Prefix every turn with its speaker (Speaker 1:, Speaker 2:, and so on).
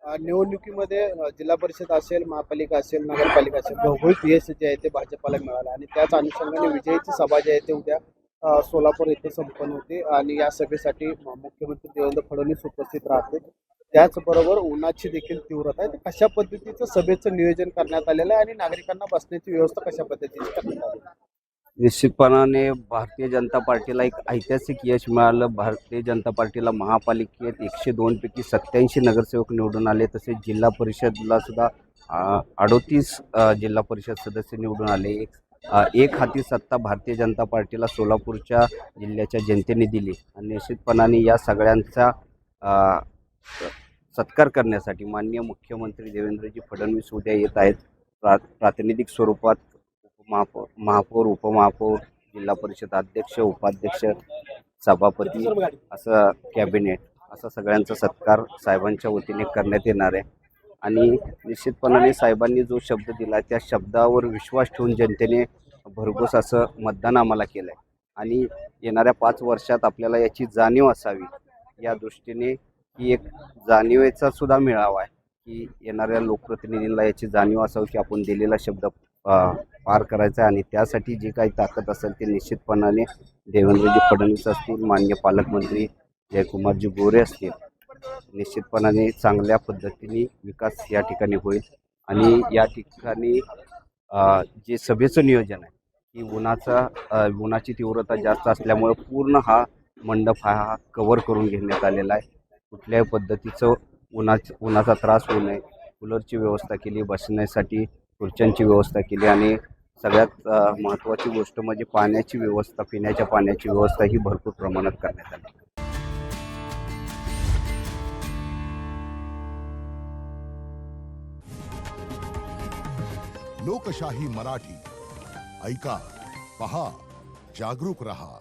Speaker 1: निवडणुकीमध्ये जिल्हा परिषद असेल, महापालिका असेल, नगरपालिका असेल, भौगोलिक यश जे आहे ते भाजपाला मिळालं आणि त्याच अनुषंगाने विजयीची सभा जी आहे ते उद्या सोलापूर येथे संपन्न होते आणि या सभेसाठी मुख्यमंत्री देवेंद्र फडणवीस उपस्थित राहते. त्याचबरोबर उन्हाची देखील तीव्रता आहे. तर कशा पद्धतीचं सभेचं नियोजन करण्यात आलेलं आहे आणि नागरिकांना बसण्याची व्यवस्था कशा पद्धतीची करण्यात आली आहे?
Speaker 2: निश्चितपणाने भारतीय जनता पार्टीला एक ऐतिहासिक यश मिळालं. भारतीय जनता पार्टीला महापालिकेत 102 पैकी 87 नगरसेवक निवडून आले. तसेच जिल्हा परिषदला सुद्धा 38 जिल्हा परिषद सदस्य निवडून आले. एक हाती सत्ता भारतीय जनता पार्टीला सोलापूरच्या जिल्ह्याच्या जनतेने दिली आणि निश्चितपणाने या सगळ्यांचा सत्कार करण्यासाठी माननीय मुख्यमंत्री देवेंद्रजी फडणवीस उद्या येत आहेत. प्रातिनिधिक स्वरूपात महापौर, उपमहापौर, जिल्हा परिषद अध्यक्ष, उपाध्यक्ष, सभापती असं कॅबिनेट असा सगळ्यांचा सत्कार साहेबांच्या वतीने करण्यात येणार आहे. आणि निश्चितपणाने साहेबांनी जो शब्द दिला त्या शब्दावर विश्वास ठेवून जनतेने भरघोस असं मतदान आम्हाला केलं आहे आणि येणाऱ्या 5 वर्षात आपल्याला याची जाणीव असावी या दृष्टीने ही एक जाणीवेचा सुद्धा मेळावा आहे की येणाऱ्या लोकप्रतिनिधींना याची जाणीव असावी की आपण दिलेला शब्द पार करायचा आहे आणि त्यासाठी जी काही ताकद असेल ती निश्चितपणाने देवेंद्रजी फडणवीस असतील, माननीय पालकमंत्री जयकुमारजी गोरे असतील, निश्चितपणाने चांगल्या पद्धतीने विकास या ठिकाणी होईल. आणि या ठिकाणी जे सभेचं नियोजन आहे की उन्हाची तीव्रता जास्त असल्यामुळे पूर्ण हा मंडप हा कव्हर करून घेण्यात आलेला आहे. कुठल्याही पद्धतीचं उन्हाचा त्रास होऊ नये, कूलरची व्यवस्था केली, बसण्यासाठी खुर्च्यांची व्यवस्था केली आणि सगळ्यात महत्त्वाची गोष्ट म्हणजे पाण्याची व्यवस्था, पिण्याच्या पाण्याची व्यवस्था ही भरपूर प्रमाणात करण्यात आली.
Speaker 3: लोकशाही मराठी ऐका, पहा, जागरूक रहा.